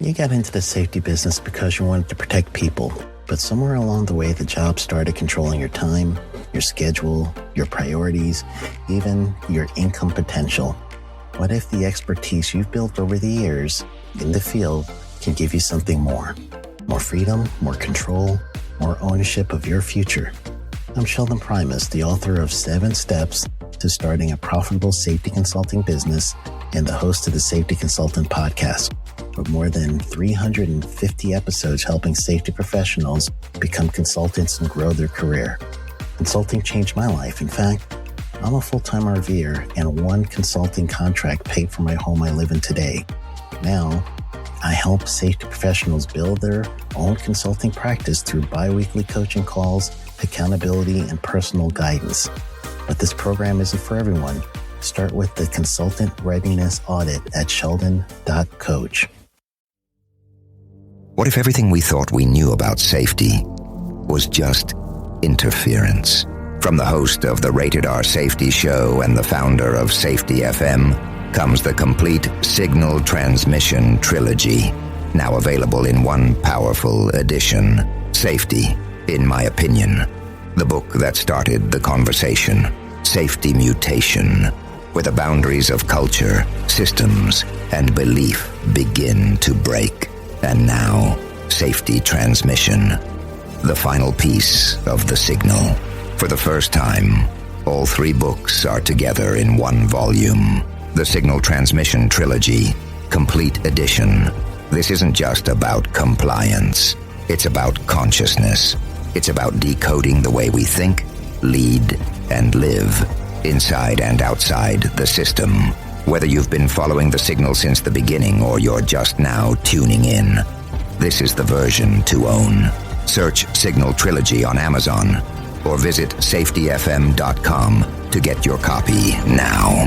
You got into the safety business because you wanted to protect people, but somewhere along the way, the job started controlling your time, your schedule, your priorities, even your income potential. What if the expertise you've built over the years in the field can give you something more? More freedom, more control, more ownership of your future. I'm Sheldon Primus, the author of 7 Steps to Starting a Profitable Safety Consulting Business and the host of the Safety Consultant Podcast, with more than 350 episodes helping safety professionals become consultants and grow their career. Consulting changed my life. In fact, I'm a full-time RVer, and one consulting contract paid for my home I live in today. Now, I help safety professionals build their own consulting practice through bi-weekly coaching calls, accountability, and personal guidance. But this program isn't for everyone. Start with the Consultant Readiness Audit at sheldon.coach. What if everything we thought we knew about safety was just interference? From the host of the Rated R Safety Show and the founder of Safety FM comes the complete Signal Transmission Trilogy, now available in one powerful edition. Safety, in my opinion, the book that started the conversation. Safety Mutation, where the boundaries of culture, systems, and belief begin to break. And now, Safety Transmission, the final piece of the signal. For the first time, all 3 books are together in one volume. The Signal Transmission Trilogy, Complete Edition. This isn't just about compliance. It's about consciousness. It's about decoding the way we think, lead, and live, inside and outside the system. Whether you've been following the signal since the beginning or you're just now tuning in, this is the version to own. Search Signal Trilogy on Amazon or visit safetyfm.com to get your copy now.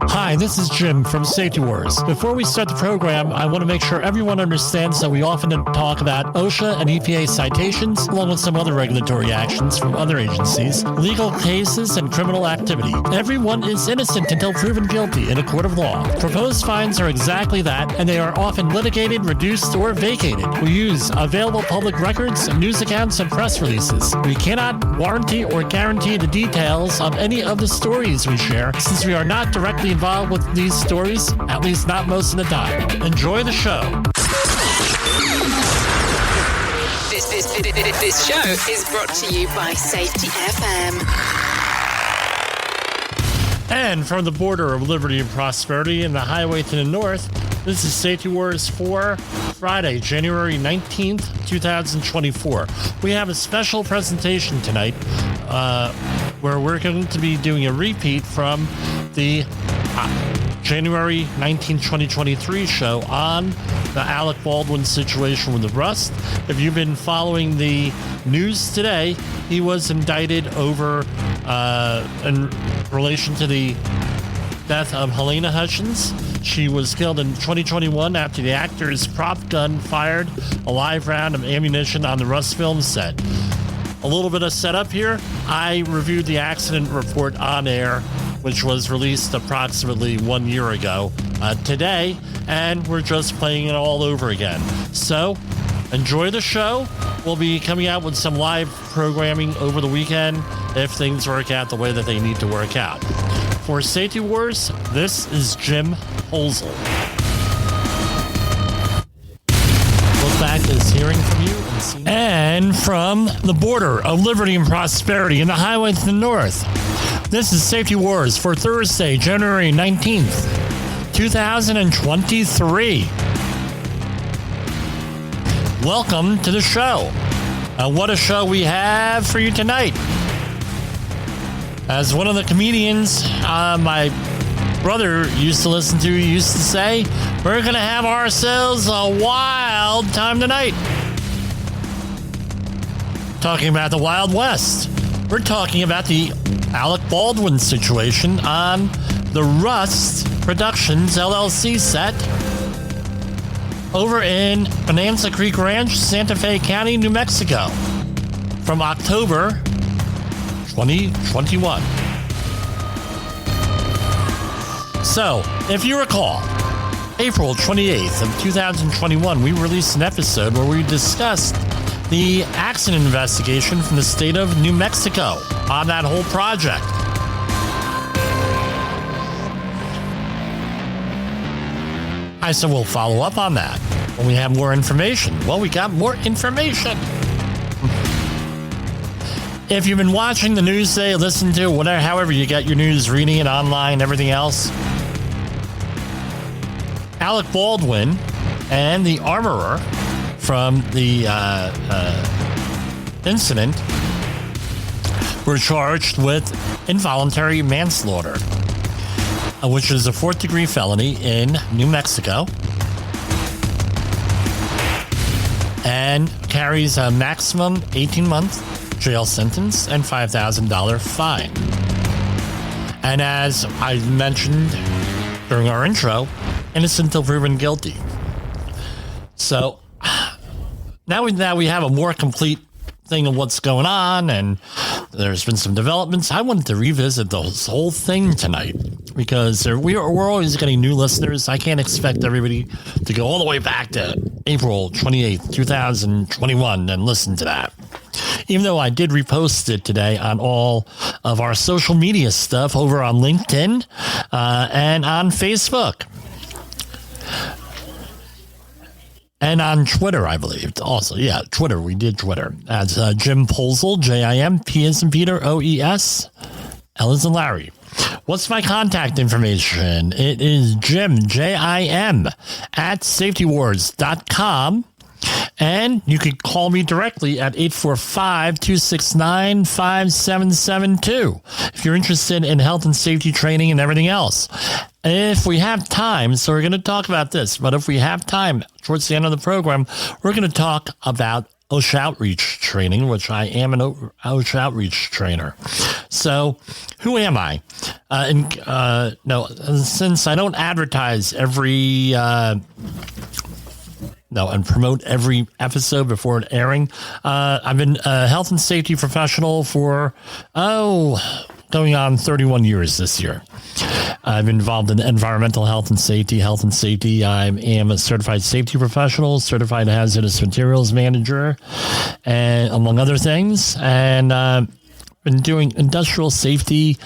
Hi, this is Jim from Safety Wars. Before we start the program, I want to make sure everyone understands that we often talk about OSHA and EPA citations, along with some other regulatory actions from other agencies, legal cases, and criminal activity. Everyone is innocent until proven guilty in a court of law. Proposed fines are exactly that, and they are often litigated, reduced, or vacated. We use available public records, news accounts, and press releases. We cannot warranty or guarantee the details of any of the stories we share, since we are not directly involved with these stories, at least not most of the time. Enjoy the show. This show is brought to you by Safety FM. And from the border of liberty and prosperity and the highway to the north, this is Safety Wars for Friday, January 19th, 2024. We have a special presentation tonight where we're going to be doing a repeat from the January 19, 2023 show on the Alec Baldwin situation with the Rust. If you've been following the news today, he was indicted over in relation to the death of Helena Hutchins. She was killed in 2021 after the actor's prop gun fired a live round of ammunition on the Rust film set. A little bit of setup here. I reviewed the accident report on air, which was released approximately 1 year ago today, and we're just playing it all over again. So, enjoy the show. We'll be coming out with some live programming over the weekend if things work out the way that they need to work out. For Safety Wars, this is Jim Holzel. Look back is hearing from you and seeing. And from the border of liberty and prosperity and the highway to the north, this is Safety Wars for Thursday, January 19th, 2023. Welcome to the show. What a show we have for you tonight. As one of the comedians my brother used to listen to used to say, we're going to have ourselves a wild time tonight. Talking about the Wild West. We're talking about the Alec Baldwin situation on the Rust Productions LLC set over in Bonanza Creek Ranch, Santa Fe County, New Mexico, from October 2021. So, if you recall, April 28th of 2021, we released an episode where we discussed the accident investigation from the state of New Mexico on that whole project. I said we'll follow up on that when we have more information. Well, we got more information. If you've been watching the news today, listen to whatever, however you get your news, reading it online, everything else, Alec Baldwin and the armorer from the incident were charged with involuntary manslaughter, which is a 4th-degree felony in New Mexico and carries a maximum 18-month jail sentence and $5,000 fine. And as I mentioned during our intro, innocent until proven guilty. So now we have a more complete thing of what's going on, and there's been some developments. I wanted to revisit this whole thing tonight because we're always getting new listeners. I can't expect everybody to go all the way back to April 28th, 2021 and listen to that. Even though I did repost it today on all of our social media stuff over on LinkedIn and on Facebook. And on Twitter, I believe. Also, yeah, Twitter. We did Twitter. As Jim Posel, Jim, P as in Peter, OES, L as in Larry. What's my contact information? It is Jim, Jim, at safetywars.com. And you can call me directly at 845-269-5772 if you're interested in health and safety training and everything else. If we have time, so we're going to talk about this, but if we have time towards the end of the program, we're going to talk about OSHA outreach training, which I am an OSHA outreach trainer. So who am I? Since I don't advertise every... and promote every episode before it airing. I've been a health and safety professional for, going on 31 years this year. I've been involved in environmental health and safety. I am a certified safety professional, certified hazardous materials manager, and among other things. And been doing industrial safety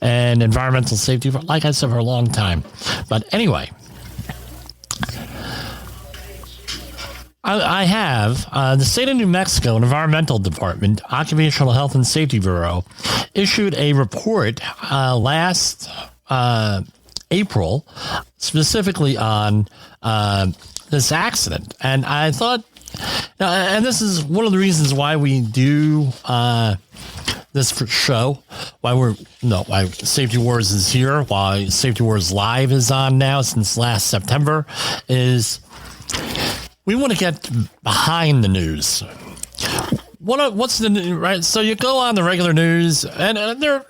and environmental safety, like I said, for a long time. But anyway, I have the state of New Mexico Environmental Department, Occupational Health and Safety Bureau, issued a report last April, specifically on this accident. And I thought, and this is one of the reasons why we do this show, why Safety Wars is here, why Safety Wars Live is on now since last September, is we want to get behind the news. What's the news, right? So you go on the regular news, and there,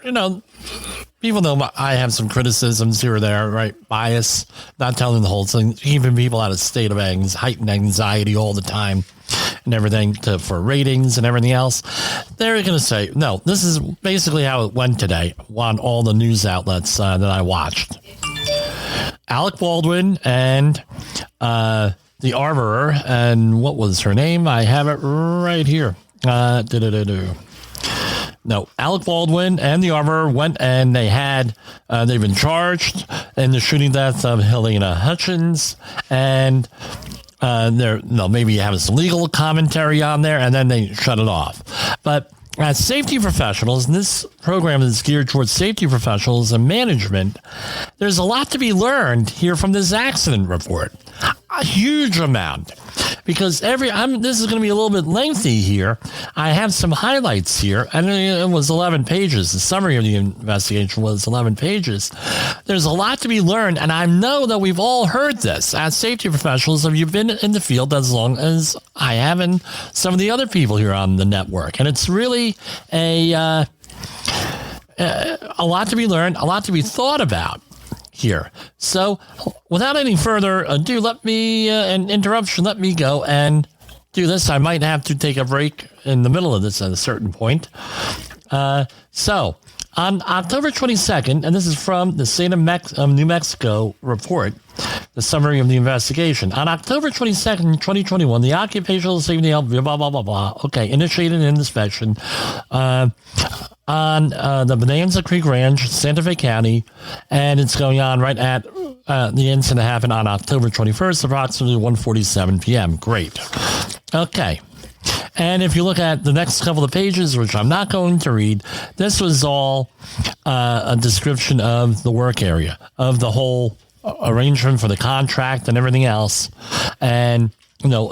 even though I have some criticisms here or there, right? Bias, not telling the whole thing, keeping people out of state of heightened anxiety all the time and everything for ratings and everything else. They're going to say, no, this is basically how it went today on all the news outlets that I watched. Alec Baldwin and the armorer, and what was her name? I have it right here. No, Alec Baldwin and the armorer went and they've been charged in the shooting death of Helena Hutchins, and maybe having some legal commentary on there, and then they shut it off. But as safety professionals, and this program is geared towards safety professionals and management, there's a lot to be learned here from this accident report. A huge amount. Because this is going to be a little bit lengthy here. I have some highlights here, and it was 11 pages. The summary of the investigation was 11 pages. There's a lot to be learned, and I know that we've all heard this. As safety professionals, have you been in the field as long as I have and some of the other people here on the network? And it's really a lot to be learned, a lot to be thought about. here. So without any further ado, let me, an interruption, let me go and do this. I might have to take a break in the middle of this at a certain point. So on October 22nd, and this is from the State of New Mexico report, the summary of the investigation. On October 22nd, 2021, the Occupational Safety Health, blah, blah, blah, blah, initiated an inspection on the Bonanza Creek Ranch, Santa Fe County, and it's going on right at the incident happened on October 21st, approximately 1:47 p.m. Great. Okay. And if you look at the next couple of pages, which I'm not going to read, this was all a description of the work area, of the whole arrangement for the contract and everything else, and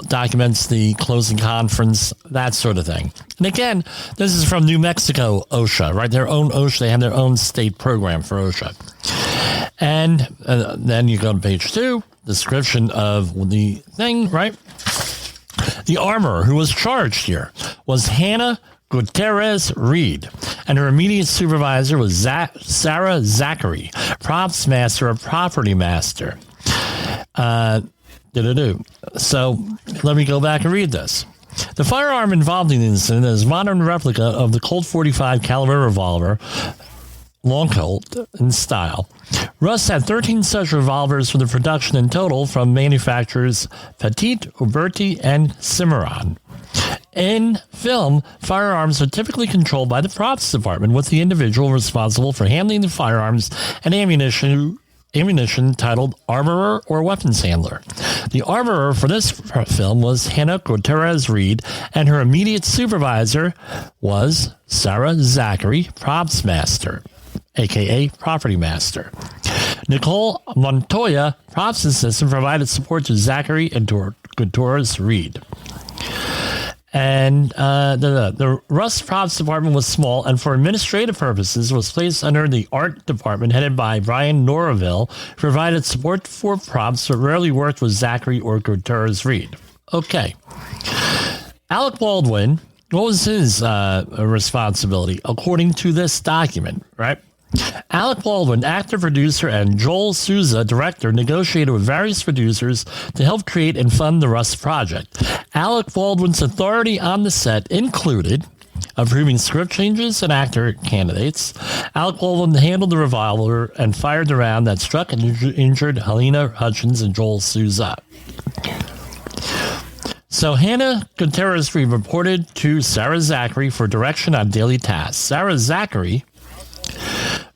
documents the closing conference, that sort of thing. And again, this is from New Mexico OSHA, right? Their own OSHA. They have their own state program for OSHA. And then you go to page 2, description of the thing, right? The armorer who was charged here was Hannah Gutierrez Reed, and her immediate supervisor was Sarah Zachary, props master or property master. So let me go back and read this. The firearm involved in the incident is a modern replica of the Colt 45 caliber revolver, long Colt in style. Russ had 13 such revolvers for the production in total from manufacturers Petit, Uberti, and Cimarron. In film, firearms are typically controlled by the props department, with the individual responsible for handling the firearms and ammunition titled armorer or weapons handler. The armorer for this film was Hannah Gutierrez Reed, and her immediate supervisor was Sarah Zachary, props master, a.k.a. property master. Nicole Montoya, props assistant, provided support to Zachary and Gutierrez Reed. And the Russ Props department was small, and for administrative purposes was placed under the art department headed by Brian Norville, who provided support for props but rarely worked with Zachary or Gutierrez Reed. Okay. Alec Baldwin, what was his responsibility according to this document, right? Alec Baldwin, actor, producer, and Joel Souza, director, negotiated with various producers to help create and fund the Rust project. Alec Baldwin's authority on the set included approving script changes and actor candidates. Alec Baldwin handled the revolver and fired the round that struck and injured Helena Hutchins and Joel Souza. So Hannah Gutierrez Reed reported to Sarah Zachary for direction on daily tasks. Sarah Zachary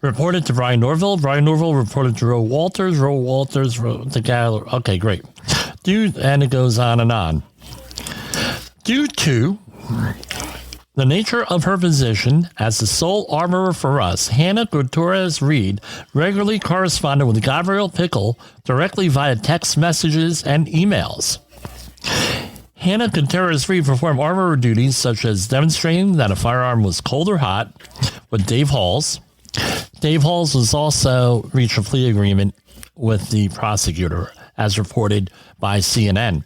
reported to Brian Norville. Brian Norville reported to Roe Walters. Roe Walters wrote the gallery. Okay, great. And it goes on and on. Due to the nature of her position as the sole armorer for us, Hannah Gutierrez Reed regularly corresponded with Gabriel Pickle directly via text messages and emails. Hannah Gutierrez Reed performed armorer duties such as demonstrating that a firearm was cold or hot with Dave Halls. Dave Halls was also reached a plea agreement with the prosecutor, as reported by CNN.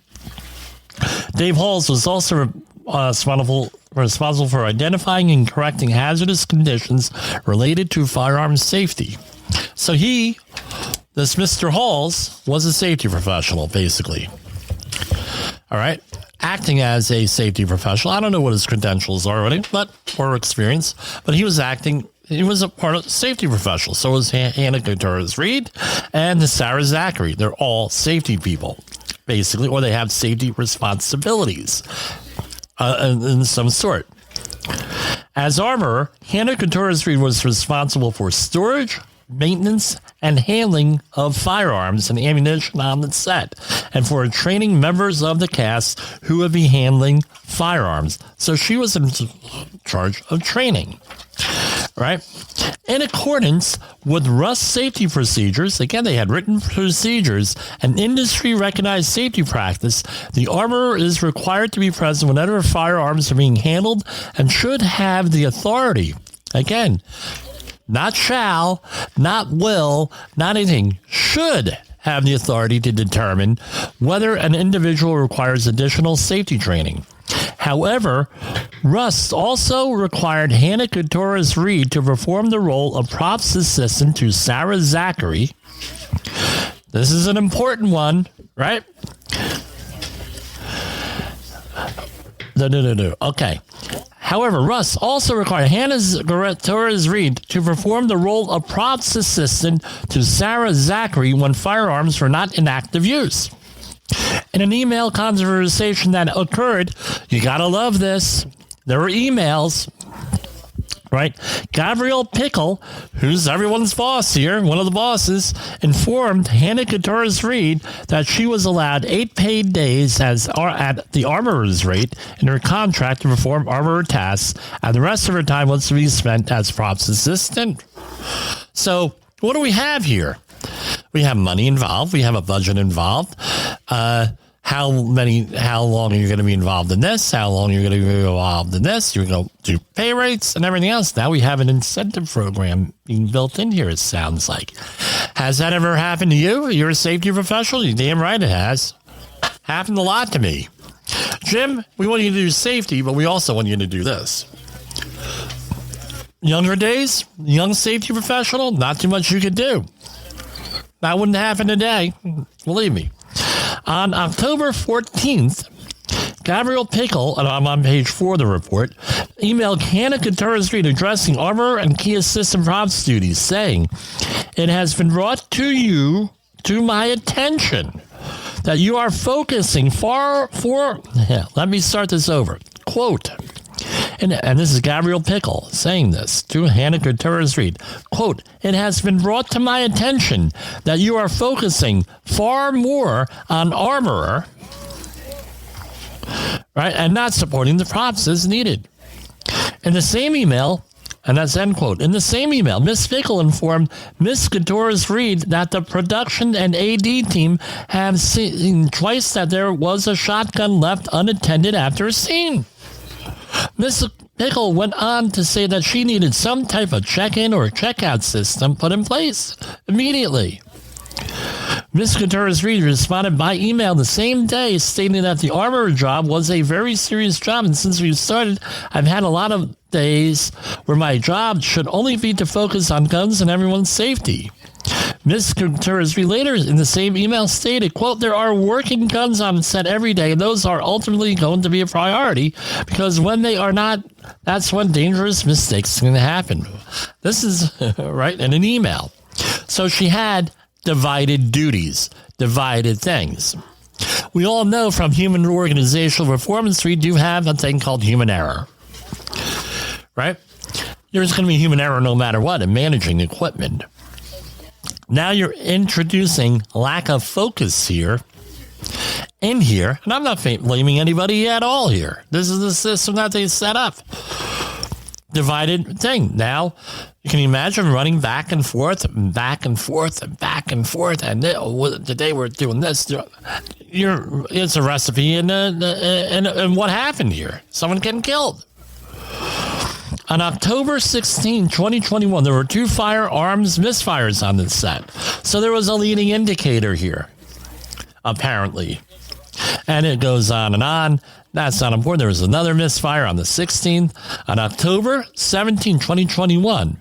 Dave Halls was also responsible for identifying and correcting hazardous conditions related to firearm safety. So this Mr. Halls, was a safety professional, basically. All right. Acting as a safety professional. I don't know what his credentials are already, or experience, but he was acting. He was a part of safety professional. So was Hannah Gutierrez Reed and Sarah Zachary. They're all safety people, basically, or they have safety responsibilities in some sort. As armorer, Hannah Gutierrez Reed was responsible for storage, maintenance, and handling of firearms and ammunition on the set, and for training members of the cast who would be handling firearms. So she was in charge of training, right? In accordance with Rust safety procedures, again, they had written procedures, an industry-recognized safety practice, the armorer is required to be present whenever firearms are being handled and should have the authority. Again, not shall, not will, not anything, should have the authority to determine whether an individual requires additional safety training. However, Rust also required Hannah Gutierrez-Reed to perform the role of props assistant to Sarah Zachary. This is an important one, right? No. Okay. However, Russ also required Hannah Gutierrez-Reed to perform the role of props assistant to Sarah Zachary when firearms were not in active use. In an email conversation that occurred, you gotta love this, there were emails, right? Gabrielle Pickle, who's everyone's boss here, one of the bosses, informed Hannah Gutierrez-Reed that she was allowed 8 paid days at the armorer's rate in her contract to perform armorer tasks, and the rest of her time was to be spent as props assistant. So, what do we have here? We have money involved. We have a budget involved. How long are you going to be involved in this? How long are you going to be involved in this? You're going to do pay rates and everything else. Now we have an incentive program being built in here, it sounds like. Has that ever happened to you? You're a safety professional? You're damn right it has. Happened a lot to me. Jim, we want you to do safety, but we also want you to do this. Younger days, young safety professional, not too much you could do. That wouldn't happen today. Believe me. On October 14th, Gabrielle Pickle, and I'm on page 4 of the report, emailed Hannah Gutierrez-Reed addressing armor and key assistant props duties, saying, "It has been brought to my attention, that you are focusing let me start this over. Quote, and this is Gabrielle Pickle saying this to Hannah Gutierrez-Reed. Quote, "It has been brought to my attention that you are focusing far more on armorer, right, and not supporting the props as needed." In the same email, and that's end quote, in the same email, Ms. Pickle informed Ms. Gutierrez-Reed that the production and AD team have seen twice that there was a shotgun left unattended after a scene. Ms. Pickle went on to say that she needed some type of check-in or check-out system put in place immediately. Ms. Gutierrez-Reed responded by email the same day, stating that the armorer job was a very serious job, and since we started, I've had a lot of days where my job should only be to focus on guns and everyone's safety. Ms. Gutierrez-Reed later in the same email stated, quote, "There are working guns on set every day, and those are ultimately going to be a priority, because when they are not, that's when dangerous mistakes are going to happen." This is right in an email. So she had divided duties, divided things. We all know from human organizational performance, we do have a thing called human error, right? There's going to be human error no matter what in managing equipment. Now you're introducing lack of focus here, and I'm not blaming anybody at all here. This is the system that they set up. Divided thing. Now, you can imagine running back and forth, and today we're doing this. It's a recipe, and what happened here? Someone getting killed. On October 16, 2021, there were 2 firearms misfires on the set. So there was a leading indicator here, apparently. And it goes on and on. That's not important. There was another misfire on the 16th. On October 17, 2021,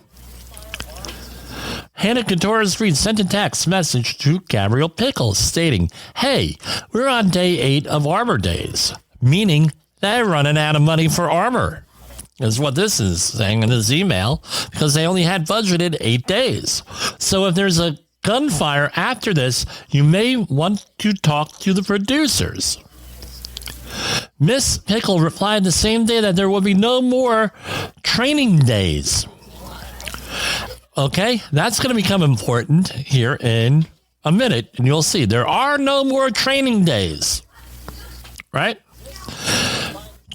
Hannah Gutierrez-Reed sent a text message to Gabrielle Pickle stating, "Hey, we're on day 8 of armor days," meaning they're running out of money for armor. Is what this is saying in his email, because they only had budgeted 8 days. So if there's a gunfire after this, you may want to talk to the producers. Miss Pickle replied the same day that there will be no more training days. Okay, that's going to become important here in a minute, and you'll see there are no more training days, right?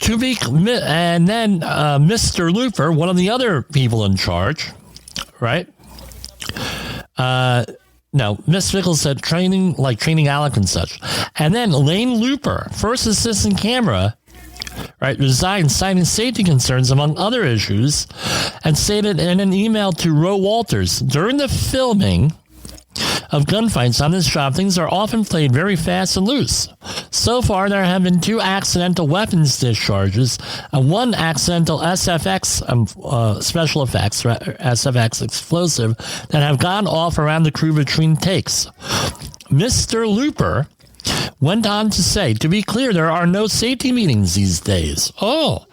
And then Mr. Looper, one of the other people in charge, right? No, Miss Pickle said training Alec and such. And then Lane Looper, first assistant camera, right, resigned, citing safety concerns among other issues, and stated in an email to Roe Walters, "During the filming of gunfights on this job, things are often played very fast and loose. So far, there have been 2 accidental weapons discharges and 1 accidental SFX, special effects, SFX explosive, that have gone off around the crew between takes. Mr. Looper went on to say, to be clear, there are no safety meetings these days. Oh,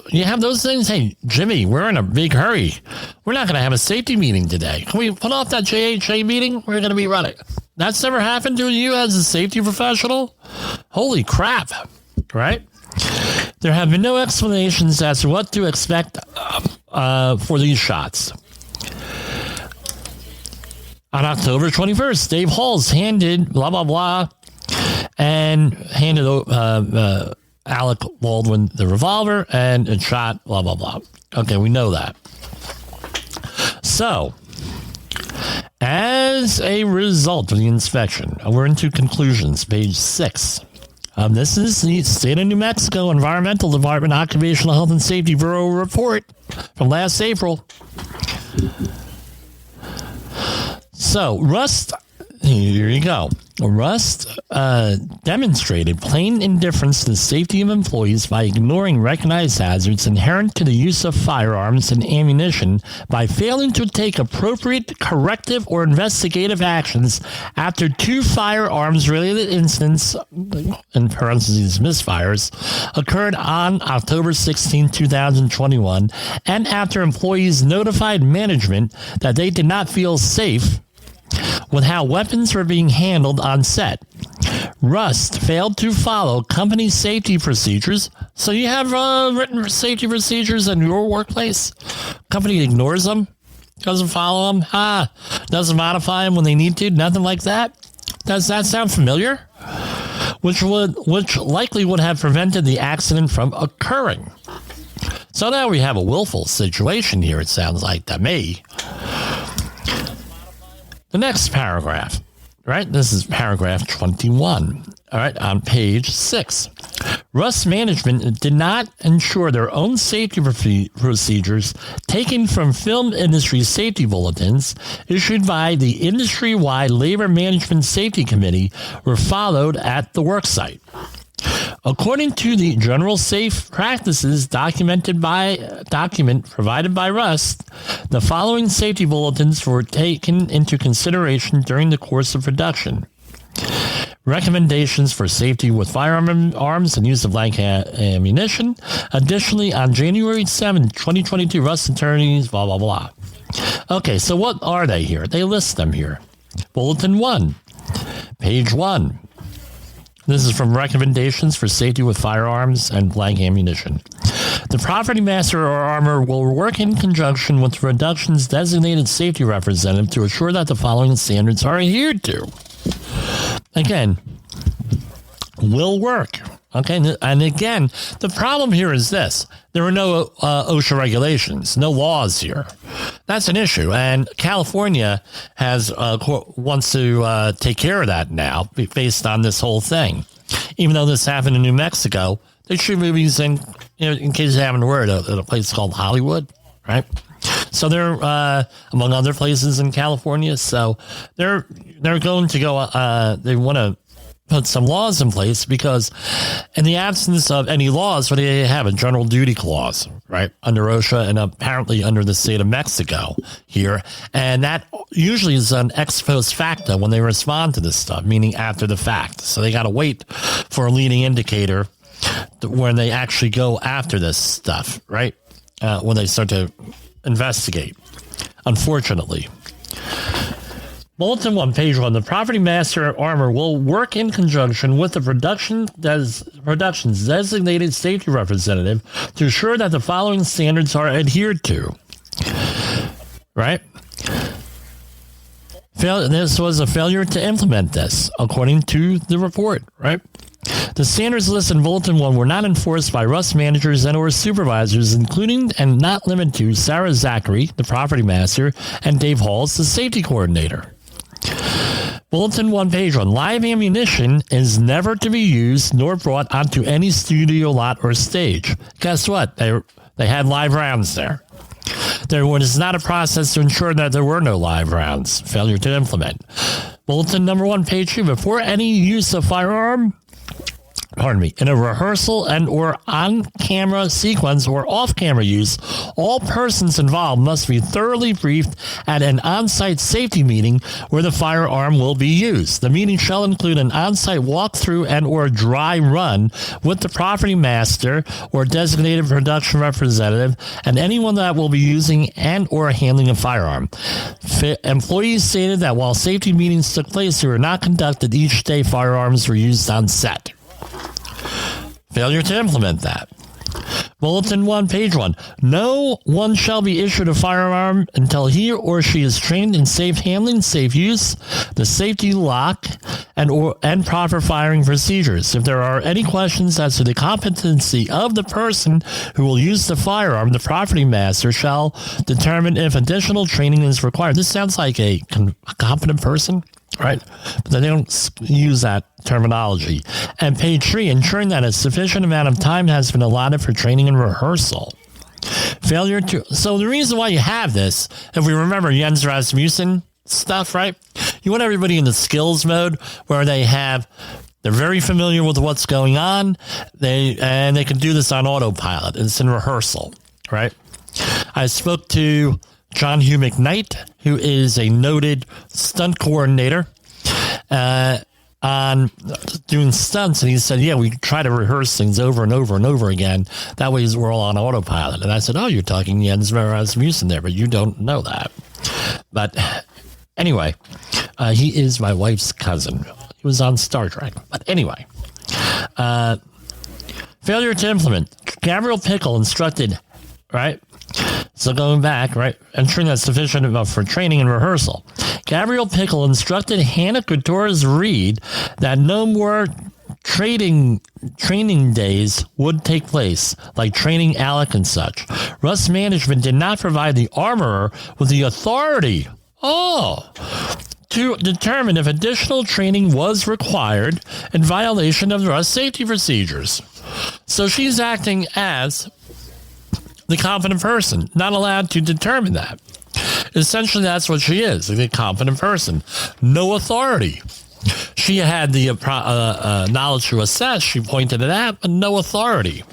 you have those things? Hey, Jimmy, we're in a big hurry. We're not going to have a safety meeting today. Can we put off that JHA meeting? We're going to be running. That's never happened to you as a safety professional? Holy crap, right? There have been no explanations as to what to expect for these shots. On October 21st, Dave Halls handed blah, blah, blah, and handed Alec Baldwin the revolver and shot blah, blah, blah. Okay, we know that. So, as a result of the inspection, we're into conclusions, page 6. This is the State of New Mexico Environmental Department Occupational Health and Safety Bureau report from last April. So, Rust, here you go. Rust demonstrated plain indifference to the safety of employees by ignoring recognized hazards inherent to the use of firearms and ammunition by failing to take appropriate corrective or investigative actions after 2 firearms-related incidents, in parentheses misfires, occurred on October 16, 2021, and after employees notified management that they did not feel safe with how weapons were being handled on set. Rust failed to follow company safety procedures. So you have written safety procedures in your workplace. Company ignores them, doesn't follow them, doesn't modify them when they need to, nothing like that. Does that sound familiar? Which likely would have prevented the accident from occurring. So now we have a willful situation here, it sounds like to me. The next paragraph, right? This is paragraph 21, all right, on page 6. Rust management did not ensure their own safety procedures taken from film industry safety bulletins issued by the industry-wide Labor Management Safety Committee were followed at the worksite. According to the General Safe Practices document provided by Rust, the following safety bulletins were taken into consideration during the course of production. Recommendations for safety with firearms and use of blank ammunition. Additionally, on January 7, 2022, Rust attorneys, blah, blah, blah. Okay, so what are they here? They list them here. Bulletin 1, page 1. This is from Recommendations for Safety with Firearms and Blank Ammunition. The property master or armor will work in conjunction with the production's designated safety representative to assure that the following standards are adhered to. Again, will work. Okay, and again, the problem here is this. There are no OSHA regulations, no laws here. That's an issue, and California wants to take care of that now based on this whole thing. Even though this happened in New Mexico, they shoot movies in case you haven't heard, at a place called Hollywood, right? So they're among other places in California. So they're going to go. They want to put some laws in place because in the absence of any laws, what do they have? A general duty clause, right? Under OSHA and apparently under the state of Mexico here. And that usually is an ex post facto when they respond to this stuff, meaning after the fact. So they got to wait for a leading indicator when they actually go after this stuff, right? When they start to investigate, unfortunately. Bulletin 1, page 1. The property master armor will work in conjunction with the production's designated safety representative to ensure that the following standards are adhered to. Right? This was a failure to implement this, according to the report, right? The standards listed in Bulletin 1 were not enforced by Rust managers and or supervisors, including and not limited to Sarah Zachary, the property master, and Dave Halls, the safety coordinator. Bulletin 1, page 1. Live ammunition is never to be used nor brought onto any studio lot or stage. Guess what? They had live rounds there. There was not a process to ensure that there were no live rounds. Failure to implement. Bulletin number 1, page 2. Before any use of firearm, in a rehearsal and or on-camera sequence or off-camera use, all persons involved must be thoroughly briefed at an on-site safety meeting where the firearm will be used. The meeting shall include an on-site walkthrough and or dry run with the property master or designated production representative and anyone that will be using and or handling a firearm. Employees stated that while safety meetings took place, they were not conducted each day firearms were used on set. Failure to implement that. Bulletin 1, page 1. No one shall be issued a firearm until he or she is trained in safe handling, safe use, the safety lock, and proper firing procedures. If there are any questions as to the competency of the person who will use the firearm, the property master shall determine if additional training is required. This sounds like a competent person, right? But they don't use that terminology. And page 3, ensuring that a sufficient amount of time has been allotted for training and rehearsal. So the reason why you have this, if we remember Jens Rasmussen stuff, right? You want everybody in the skills mode where they're very familiar with what's going on. They can do this on autopilot. It's in rehearsal, right? I spoke to John Hugh McKnight, who is a noted stunt coordinator, on doing stunts, and he said, yeah, we try to rehearse things over and over and over again. That way we're all on autopilot. And I said, oh, you're talking Jens Rasmussen there, but you don't know that. But anyway, he is my wife's cousin. He was on Star Trek. But anyway, failure to implement. Gabriel Pickle instructed, right? So going back, right, ensuring that's sufficient enough for training and rehearsal. Gabriel Pickle instructed Hannah Gutierrez-Reed that no more training days would take place, like training Alec and such. Rust Management did not provide the armorer with the authority, to determine if additional training was required in violation of Rust safety procedures. So she's acting as the competent person, not allowed to determine that. Essentially, that's what she is, a competent person. No authority. She had the knowledge to assess, she pointed it out, but no authority.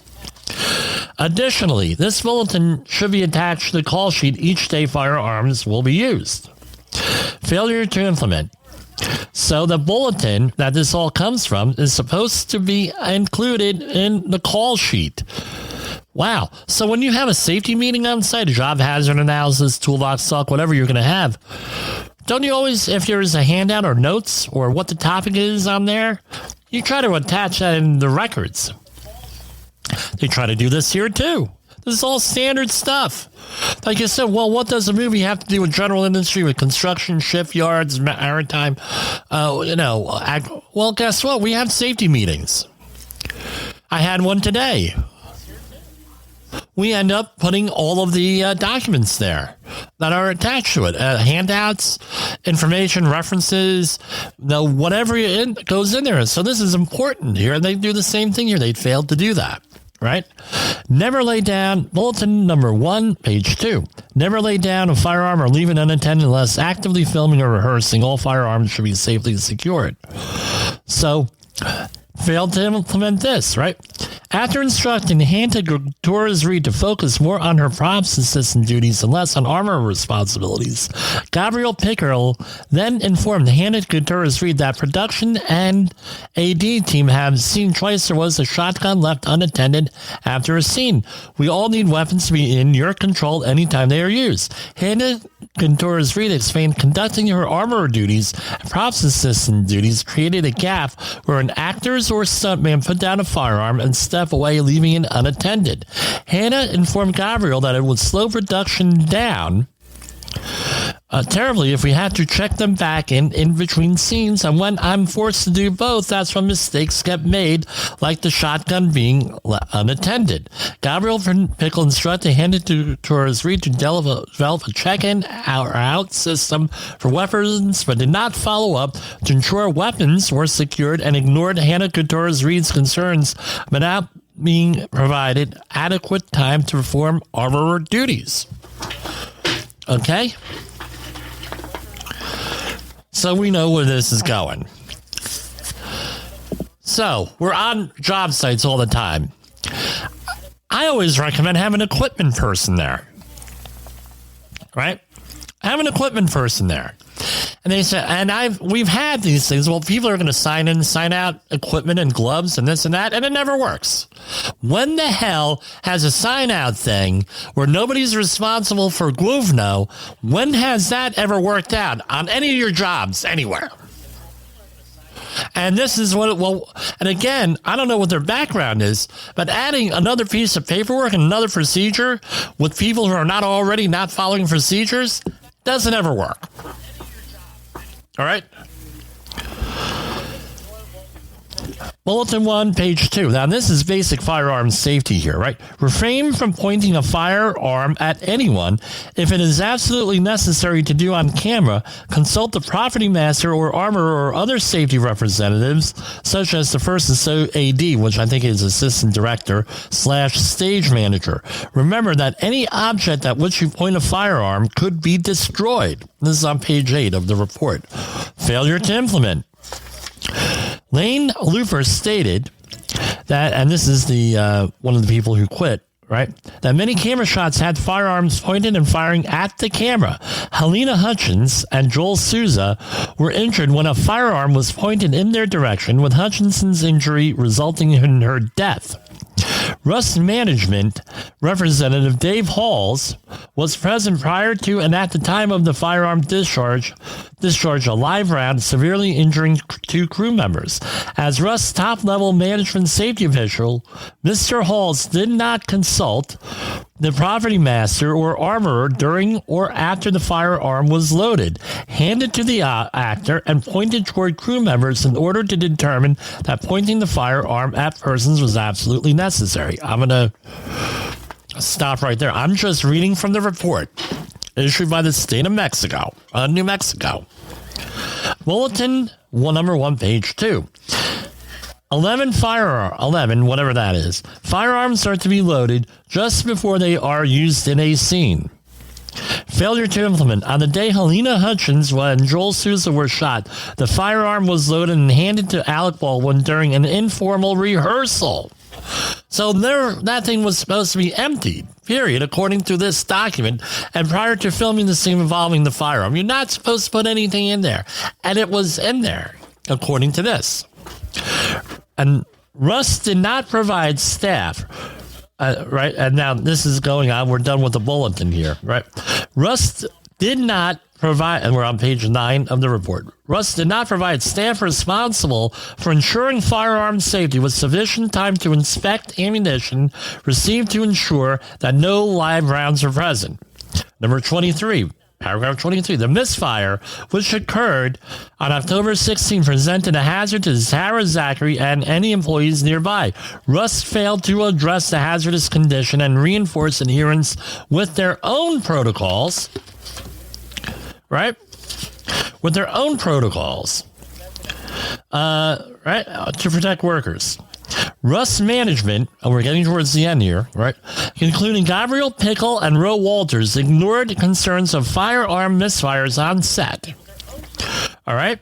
Additionally, this bulletin should be attached to the call sheet each day firearms will be used. Failure to implement. So the bulletin that this all comes from is supposed to be included in the call sheet. Wow. So when you have a safety meeting on site, a job hazard analysis, toolbox talk, whatever you're going to have, don't you always, if there's a handout or notes or what the topic is on there, you try to attach that in the records. They try to do this here too. This is all standard stuff. Like I said, well, what does a movie have to do with general industry, with construction, shipyards, maritime? Well, guess what? We have safety meetings. I had one today. We end up putting all of the documents there that are attached to it. Handouts, information, references, whatever goes in there. So this is important here. And they do the same thing here. They failed to do that, right? Never lay down, bulletin number 1, page 2. Never lay down a firearm or leave it unattended unless actively filming or rehearsing. All firearms should be safely secured. So, failed to implement this, right? After instructing Hannah Gutierrez-Reed to focus more on her props assistant duties and less on armor responsibilities, Gabriel Pickle then informed Hannah Gutierrez-Reed that production and AD team have seen twice there was a shotgun left unattended after a scene. We all need weapons to be in your control anytime they are used. Hannah Gutierrez-Reed explained conducting her armor duties and props assistant duties created a gap where an actor's or stuntman put down a firearm and step away, leaving it unattended. Hannah informed Gabriel that it would slow production down terribly if we had to check them back in between scenes, and when I'm forced to do both, that's when mistakes get made, like the shotgun being unattended. Gabriel Pickle instructed Hannah Gutierrez-Reed to develop a check-in or out system for weapons, but did not follow up to ensure weapons were secured and ignored Hannah Gutierrez-Reed's concerns without being provided adequate time to perform armorer duties. Okay? So we know where this is going. So we're on job sites all the time. I always recommend having an equipment person there, right? Have an equipment person there. And they said, and we've had these things. Well, people are going to sign in, sign out equipment and gloves and this and that, and it never works. When the hell has a sign out thing where nobody's responsible for Gluvno? When has that ever worked out on any of your jobs anywhere? And this is and again, I don't know what their background is, but adding another piece of paperwork and another procedure with people who are not already not following procedures doesn't ever work. All right. Bulletin 1, page 2. Now, this is basic firearm safety here, right? Refrain from pointing a firearm at anyone. If it is absolutely necessary to do on camera, consult the property master or armorer or other safety representatives, such as the first AD, which I think is assistant director / stage manager. Remember that any object at which you point a firearm could be destroyed. This is on page 8 of the report. Failure to implement. Lane Lufer stated that, and this is the one of the people who quit, right, that many camera shots had firearms pointed and firing at the camera. Helena Hutchins and Joel Souza were injured when a firearm was pointed in their direction, with Hutchinson's injury resulting in her death. Rust Management representative Dave Halls was present prior to and at the time of the firearm discharge a live round, severely injuring 2 crew members. As Rust's top-level management safety official, Mr. Halls did not consult the property master or armorer during or after the firearm was loaded, handed to the actor, and pointed toward crew members in order to determine that pointing the firearm at persons was absolutely necessary. I'm going to stop right there. I'm just reading from the report issued by the state of New Mexico. Bulletin number 1, page 2. 11, whatever that is. Firearms are to be loaded just before they are used in a scene. Failure to implement. On the day Helena Hutchins and Joel Souza were shot, the firearm was loaded and handed to Alec Baldwin during an informal rehearsal. So that thing was supposed to be emptied, period, according to this document, and prior to filming the scene involving the firearm. You're not supposed to put anything in there. And it was in there, according to this. And Russ did not provide staff, right? And now this is going on. We're done with the bulletin here, right? Russ did not provide, and we're on page 9 of the report. Russ did not provide staff responsible for ensuring firearm safety with sufficient time to inspect ammunition received to ensure that no live rounds are present. Number 23. Paragraph 23, the misfire, which occurred on October 16, presented a hazard to Sarah Zachary and any employees nearby. Rust failed to address the hazardous condition and reinforce adherence with their own protocols, right? With their own protocols, right, to protect workers. Rust Management, and we're getting towards the end here, right, including Gabriel Pickle and Ro Walters, ignored concerns of firearm misfires on set. All right.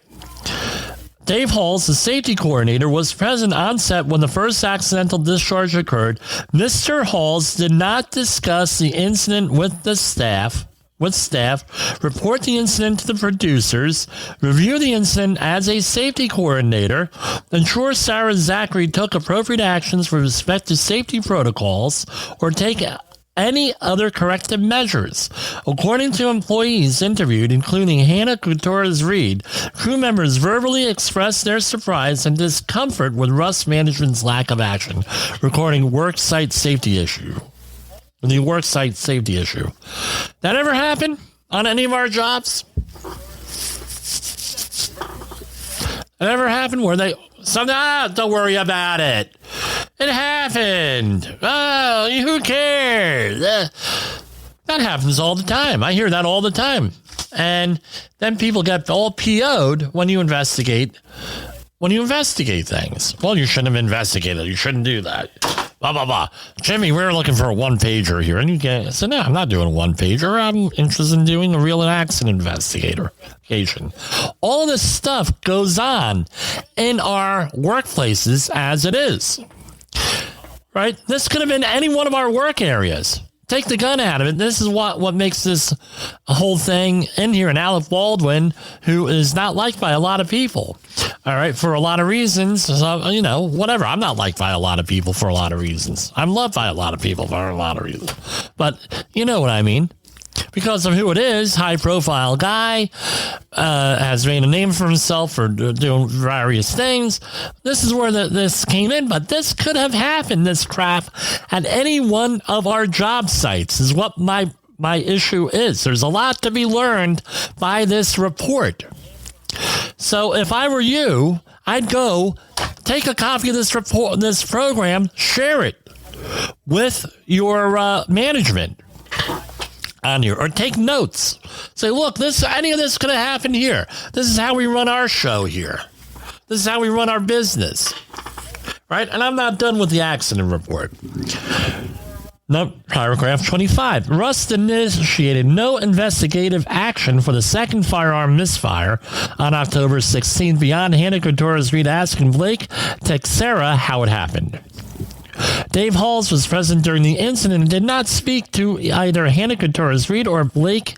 Dave Halls, the safety coordinator, was present on set when the first accidental discharge occurred. Mr. Halls did not discuss the incident with staff, report the incident to the producers, review the incident as a safety coordinator, ensure Sarah Zachary took appropriate actions with respect to safety protocols, or take any other corrective measures. According to employees interviewed, including Hannah Gutierrez-Reed, crew members verbally expressed their surprise and discomfort with Rust Management's lack of action, recording worksite safety issue. The worksite safety issue. That ever happen on any of our jobs? That ever happened where don't worry about it. It happened. Oh, who cares? That happens all the time. I hear that all the time. And then people get all PO'd when you investigate things. Well, you shouldn't have investigated. You shouldn't do that. blah, blah, blah. Jimmy, we're looking for a one-pager here. And I said, no, I'm not doing a one-pager. I'm interested in doing a real accident investigation. All this stuff goes on in our workplaces as it is. Right? This could have been any one of our work areas. Take the gun out of it. This is what makes this whole thing in here. And Alec Baldwin, who is not liked by a lot of people. All right, for a lot of reasons. So, whatever. I'm not liked by a lot of people for a lot of reasons. I'm loved by a lot of people for a lot of reasons. But you know what I mean. Because of who it is, high-profile guy, has made a name for himself for doing various things. This is where this came in, but this could have happened, this crap, at any one of our job sites, is what my issue is. There's a lot to be learned by this report. So if I were you, I'd go take a copy of this report, this program, share it with your management on here, or take notes. Say, look, any of this could have happened here. This is how we run our show here. This is how we run our business. Right? And I'm not done with the accident report. No, paragraph 25. Rust initiated no investigative action for the second firearm misfire on October 16th beyond Hannah Couture's read asking Blake Teixeira how it happened. Dave Halls was present during the incident and did not speak to either Hannah Couture's Reed or Blake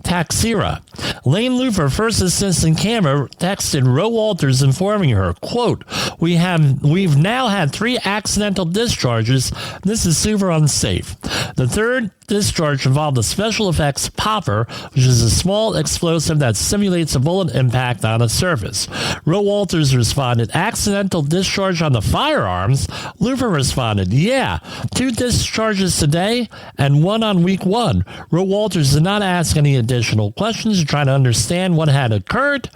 Teixeira. Lane Lufer, first assistant camera, texted Roe Walters informing her, quote, We've now had 3 accidental discharges. This is super unsafe. The third discharge involved a special effects popper, which is a small explosive that simulates a bullet impact on a surface. Roe Walters responded, accidental discharge on the firearms? Lufer responded, yeah, 2 discharges today and 1 on week 1. Roe Walters did not ask any additional questions to try to understand what had occurred.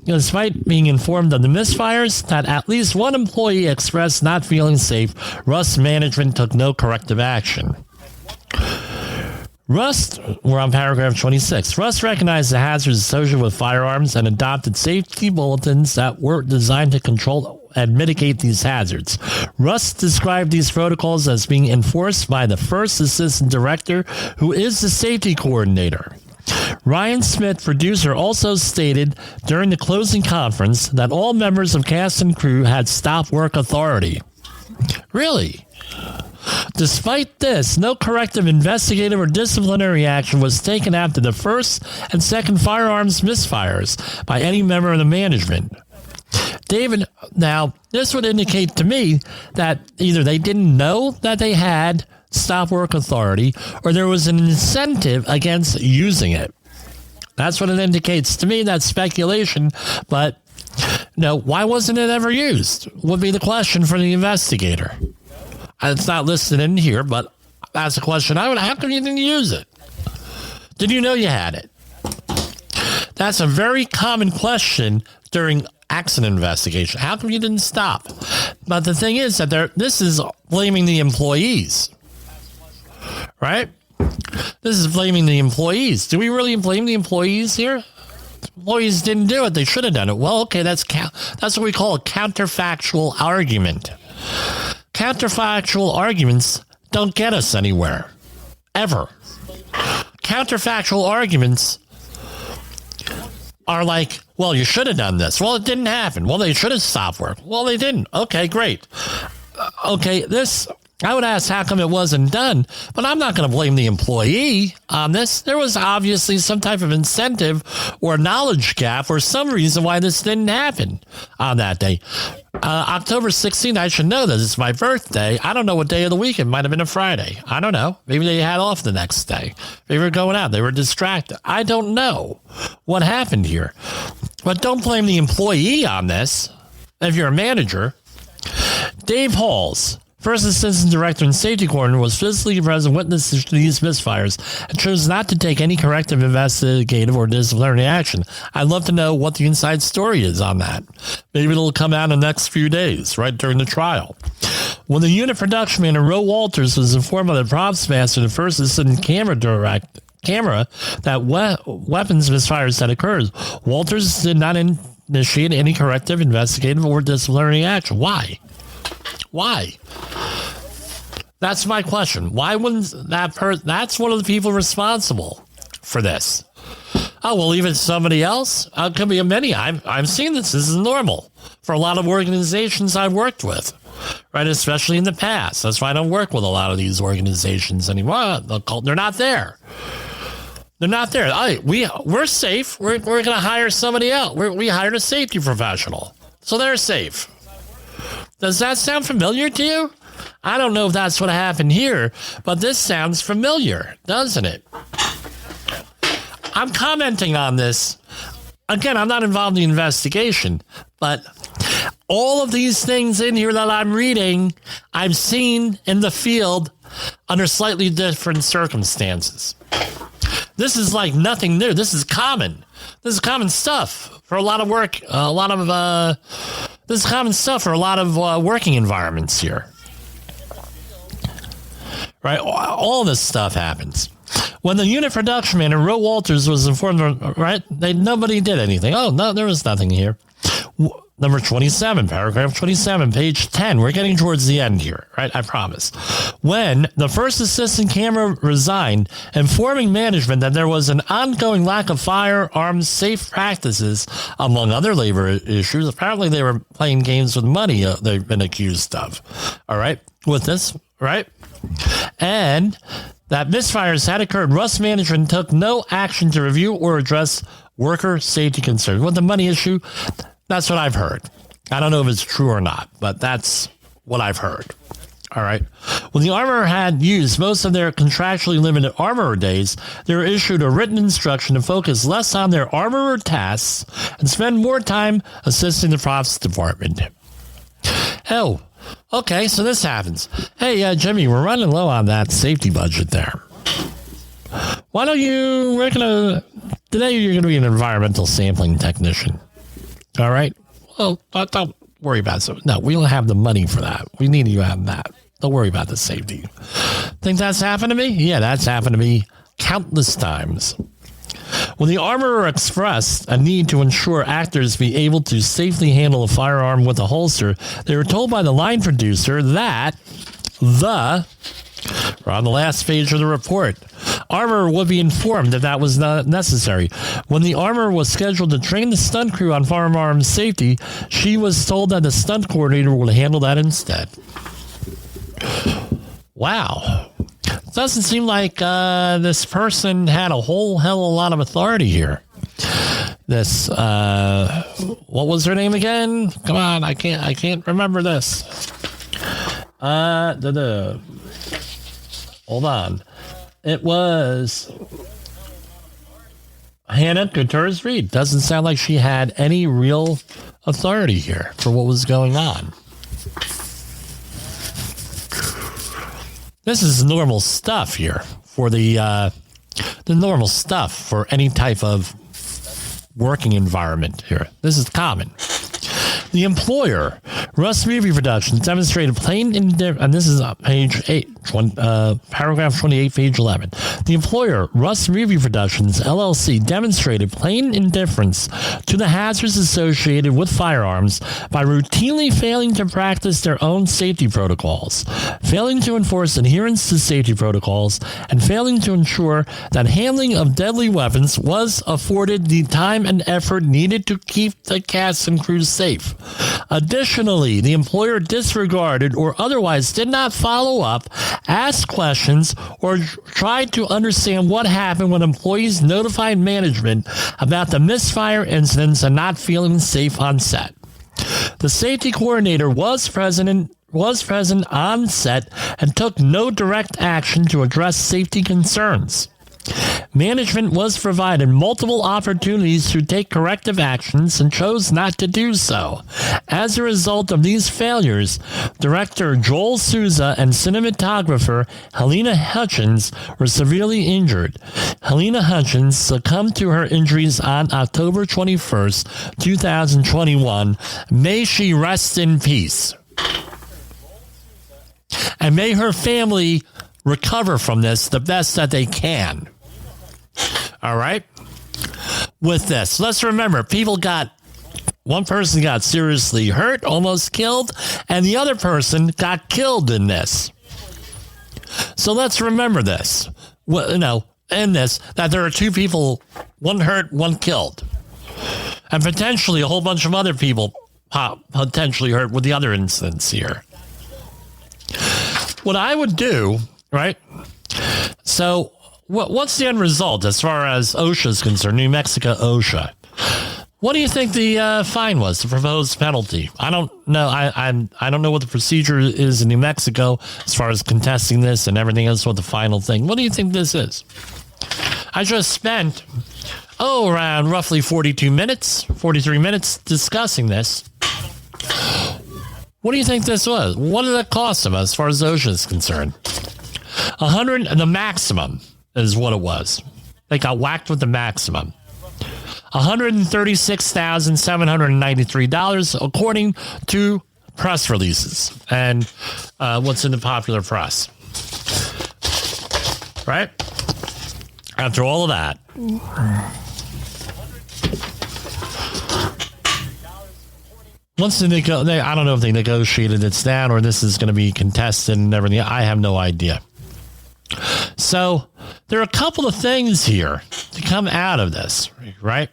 Despite being informed of the misfires, that at least 1 employee expressed not feeling safe, Rust management took no corrective action. We're on paragraph 26. Rust recognized the hazards associated with firearms and adopted safety bulletins that were designed to control and mitigate these hazards. Rust described these protocols as being enforced by the first assistant director, who is the safety coordinator. Ryan Smith, producer, also stated during the closing conference that all members of cast and crew had stop work authority. Really? Despite this, no corrective investigative or disciplinary action was taken after the first and second firearms misfires by any member of the management. David, now, this would indicate to me that either they didn't know that they had stop work authority or there was an incentive against using it. That's what it indicates to me. That's speculation, but why wasn't it ever used? Would be the question for the investigator. It's not listed in here, but that's a question I would. How come you didn't use it? Did you know you had it? That's a very common question during accident investigation. How come you didn't stop? But the thing is that this is blaming the employees, right? This is blaming the employees. Do we really blame the employees here? Employees didn't do it. They should have done it. Well, okay, that's what we call a counterfactual argument. Counterfactual arguments don't get us anywhere, ever. Counterfactual arguments are like, well, you should have done this. Well, it didn't happen. Well, they should have stopped work. Well, they didn't. Okay, great. Okay, I would ask how come it wasn't done, but I'm not going to blame the employee on this. There was obviously some type of incentive or knowledge gap or some reason why this didn't happen on that day. October 16th, I should know this. It's my birthday. I don't know what day of the week. It might have been a Friday. I don't know. Maybe they had off the next day. They were going out. They were distracted. I don't know what happened here. But don't blame the employee on this if you're a manager. Dave Halls, first assistant director and safety coordinator, was physically present witness to these misfires and chose not to take any corrective investigative or disciplinary action. I'd love to know what the inside story is on that. Maybe it'll come out in the next few days, right during the trial. When the unit production manager, Roe Walters, was informed by the props master, the first assistant camera that weapons misfires had occurred, Walters did not initiate any corrective investigative or disciplinary action. Why? That's my question. Why wouldn't that person? That's one of the people responsible for this. Oh, well, even somebody else? It could be many. I'm seeing this. This is normal for a lot of organizations I've worked with, right? Especially in the past. That's why I don't work with a lot of these organizations anymore. They're not there. They're not there. We're safe. We're going to hire somebody else. We hired a safety professional, so they're safe. Does that sound familiar to you? I don't know if that's what happened here, but this sounds familiar, doesn't it? I'm commenting on this. Again, I'm not involved in the investigation, but all of these things in here that I'm reading, I've seen in the field under slightly different circumstances. This is like nothing new. This is common. This is common stuff for a lot of work. This is common stuff for a lot of working environments here. Right? All this stuff happens. When the unit production manager, Ro Walters, was informed, right? Nobody did anything. Oh, no, there was nothing here. Number 27, paragraph 27, page 10. We're getting towards the end here, right? I promise. When the first assistant camera resigned, informing management that there was an ongoing lack of firearms safe practices, among other labor issues. Apparently, they were playing games with money they've been accused of. All right? With this, right? And that misfires had occurred. Rust management took no action to review or address worker safety concerns. With the money issue, that's what I've heard. I don't know if it's true or not, but that's what I've heard. All right. When the armorer had used most of their contractually limited armorer days, they were issued a written instruction to focus less on their armorer tasks and spend more time assisting the props department. Oh, okay, so this happens. Hey, Jimmy, we're running low on that safety budget there. Why don't today you're going to be an environmental sampling technician. All right? Well, don't worry about it. No, we don't have the money for that. We need you to have that. Don't worry about the safety. Think that's happened to me? Yeah, that's happened to me countless times. When the armorer expressed a need to ensure actors be able to safely handle a firearm with a holster, they were told by the line producer that we're on the last page of the report. Armorer would be informed that was not necessary. When the armorer was scheduled to train the stunt crew on firearm safety, she was told that the stunt coordinator would handle that instead. Wow. Doesn't seem like this person had a whole hell of a lot of authority here. This, what was her name again? Come on, I can't remember this. Hold on. It was Hannah Gutierrez-Reed. Doesn't sound like she had any real authority here for what was going on. This is normal stuff here for the normal stuff for any type of working environment here. This is common. The employer, Rust Movie Productions, demonstrated plain indifference, and this is page 8, paragraph 28, page 11. The employer, Rust Movie Productions, LLC, demonstrated plain indifference to the hazards associated with firearms by routinely failing to practice their own safety protocols, failing to enforce adherence to safety protocols, and failing to ensure that handling of deadly weapons was afforded the time and effort needed to keep the cast and crew safe. Additionally, the employer disregarded or otherwise did not follow up, ask questions, or tried to understand what happened when employees notified management about the misfire incidents and not feeling safe on set. The safety coordinator was present on set and took no direct action to address safety concerns. Management was provided multiple opportunities to take corrective actions and chose not to do so. As a result of these failures, director Joel Souza and cinematographer Helena Hutchins were severely injured. Helena Hutchins succumbed to her injuries on October 21st, 2021. May she rest in peace. And may her family recover from this the best that they can. All right? With this, let's remember, one person got seriously hurt, almost killed, and the other person got killed in this. So let's remember this. Well, in this, that there are 2 people, 1 hurt, 1 killed. And potentially a whole bunch of other people potentially hurt with the other incidents here. What I would do, right? So what's the end result as far as OSHA is concerned, New Mexico OSHA? What do you think the fine was, the proposed penalty? I don't know. I don't know what the procedure is in New Mexico as far as contesting this and everything else with the final thing. What do you think this is? I just spent, around roughly 43 minutes discussing this. What do you think this was? What did it cost them as far as OSHA is concerned? 100, the maximum is what it was. They got whacked with the maximum. $136,793, according to press releases and what's in the popular press. Right? After all of that. Once I don't know if they negotiated this down or this is going to be contested and everything. I have no idea. So there are a couple of things here to come out of this, right?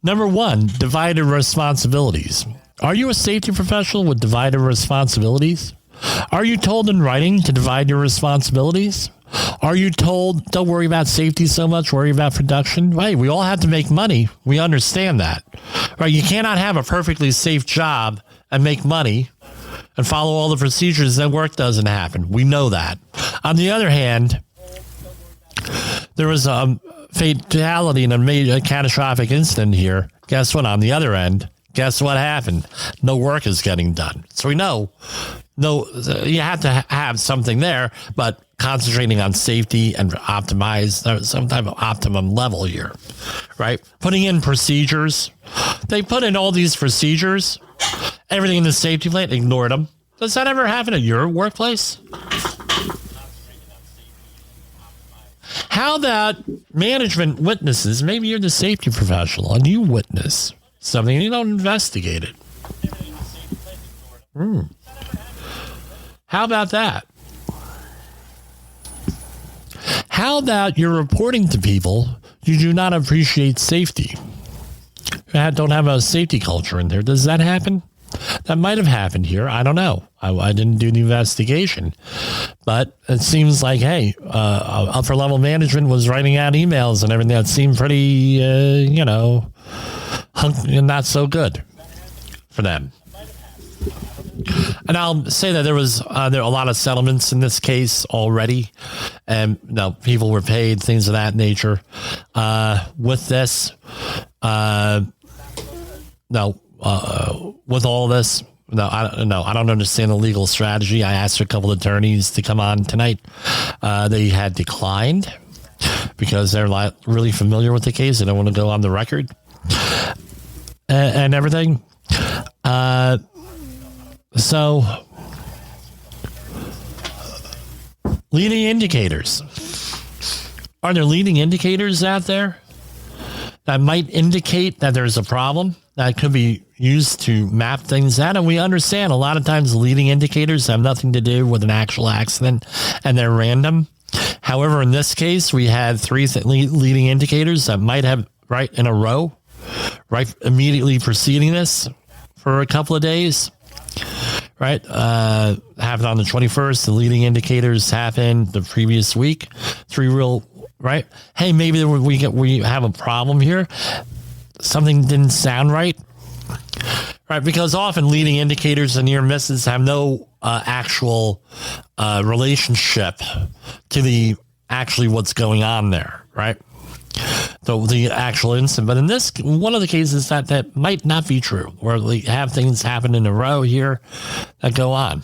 Number 1, divided responsibilities. Are you a safety professional with divided responsibilities? Are you told in writing to divide your responsibilities? Are you told, don't worry about safety so much, worry about production? Right, we all have to make money. We understand that. Right, you cannot have a perfectly safe job and make money and follow all the procedures, then work doesn't happen. We know that. On the other hand, there was a fatality in a catastrophic incident here. Guess what? On the other end, guess what happened? No work is getting done. So we know, you have to have something there, but concentrating on safety and optimize some type of optimum level here, right? Putting in procedures. They put in all these procedures, everything in the safety plan, ignored them. Does that ever happen at your workplace? How about management witnesses? Maybe you're the safety professional and you witness something and you don't investigate it. How about that? How about you're reporting to people you do not appreciate safety? You don't have a safety culture in there. Does that happen? That might have happened here. I don't know. I didn't do the investigation. But it seems like, hey, upper level management was writing out emails and everything that seemed pretty, not so good for them. And I'll say that there are a lot of settlements in this case already, and people were paid, things of that nature. With this, with all this, I don't understand the legal strategy. I asked a couple of attorneys to come on tonight. They had declined because they're not really familiar with the case. They don't want to go on the record and everything. So, leading indicators. Are there leading indicators out there that might indicate that there's a problem that could be used to map things out? And we understand a lot of times leading indicators have nothing to do with an actual accident and they're random. However, in this case, we had 3 leading indicators that might have right in a row, right immediately preceding this for a couple of days. Right, happened on the 21st. The leading indicators happened the previous week. 3 real, right? Hey, maybe we have a problem here. Something didn't sound right, right? Because often leading indicators and near misses have no actual relationship to the actually what's going on there, right? The actual incident. But in this, one of the cases that might not be true, where we have things happen in a row here that go on.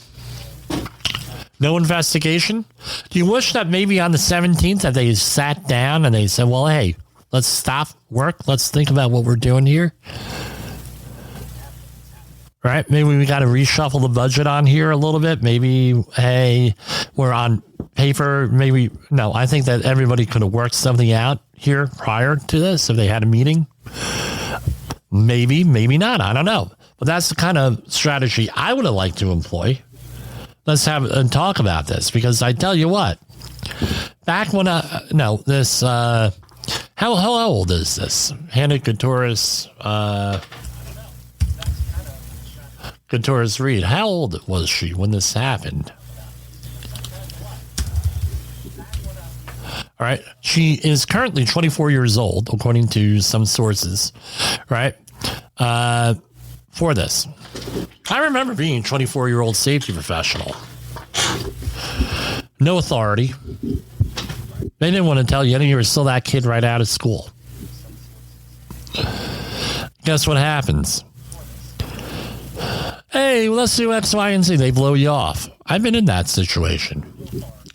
No investigation. Do you wish that maybe on the 17th that they sat down and they said, well, hey, let's stop work. Let's think about what we're doing here. Right? Maybe we got to reshuffle the budget on here a little bit. Maybe, hey, we're on paper. Maybe, no, I think that everybody could have worked something out here prior to this if they had a meeting. Maybe not. I don't know. But that's the kind of strategy I would have liked to employ. let's have and talk about this, because I tell you what, back when how old is this? Hannah Gutierrez Reed. How old was she when this happened? All right. She is currently 24 years old, according to some sources, right? For this. I remember being a 24-year-old safety professional. No authority. They didn't want to tell you, you were still that kid right out of school. Guess what happens? Hey, let's do X, Y, and Z. They blow you off. I've been in that situation.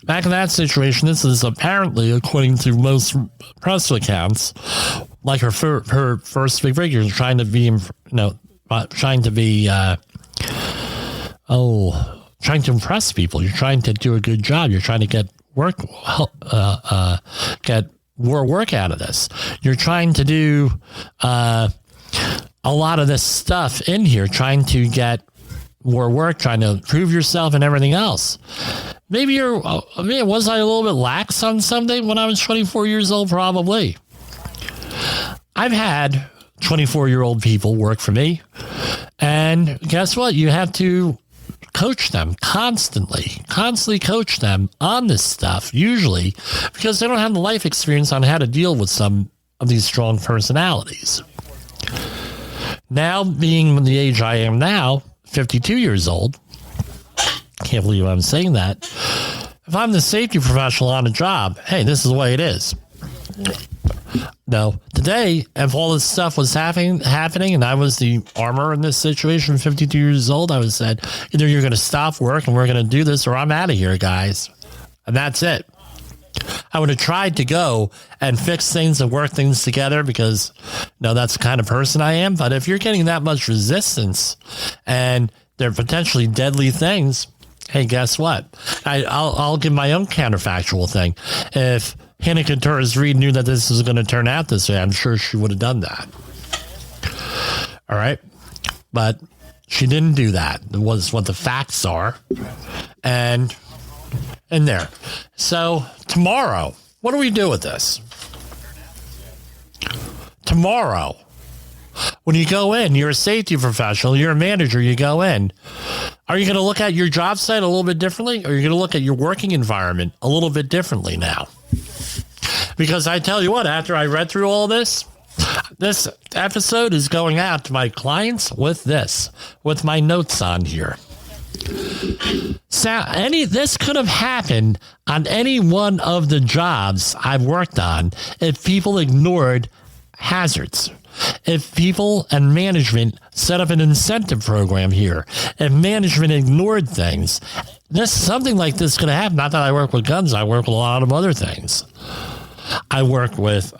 Back in that situation, this is apparently, according to most press accounts, like her first big break. You're trying to impress people. You're trying to do a good job. You're trying to get more work out of this. You're trying to do a lot of this stuff in here, trying to get more work, trying to prove yourself and everything else. Maybe was I a little bit lax on something when I was 24 years old? Probably. I've had 24-year-old people work for me, and guess what? You have to coach them constantly coach them on this stuff, usually because they don't have the life experience on how to deal with some of these strong personalities. Now, being the age I am now, 52 years old, can't believe I'm saying that. If I'm the safety professional on a job, hey, this is the way it is. No, today, if all this stuff was happening and I was the armor in this situation, 52 years old, I would have said, either you're going to stop work and we're going to do this, or I'm out of here, guys. And that's it. I would have tried to go and fix things and work things together, because that's the kind of person I am. But if you're getting that much resistance and they're potentially deadly things, hey, guess what? I'll give my own counterfactual thing. If Hannah Gutierrez Reed knew that this was going to turn out this way, I'm sure she would have done that. All right. But she didn't do that. It was what the facts are. And there. So tomorrow, what do we do with this? Tomorrow, when you go in, you're a safety professional, you're a manager, you go in. Are you going to look at your job site a little bit differently? Or are you going to look at your working environment a little bit differently now? Because I tell you what, after I read through all this episode is going out to my clients with my notes on here. So this could have happened on any one of the jobs I've worked on if people ignored hazards. If people and management set up an incentive program here, if management ignored things, something like this could have happened. Not that I work with guns, I work with a lot of other things. I've worked with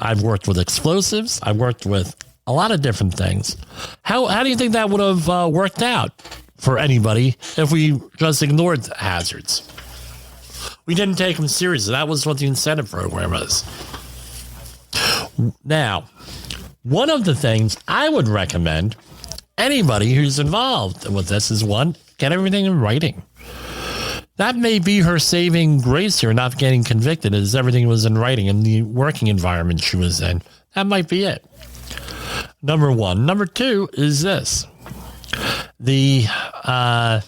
explosives. I've worked with a lot of different things. How do you think that would have worked out for anybody if we just ignored the hazards? We didn't take them seriously. That was what the incentive program was. Now, one of the things I would recommend anybody who's involved with this is, one, get everything in writing. That may be her saving grace here, not getting convicted, as everything was in writing in the working environment she was in. That might be it. Number one. Number two is this. We have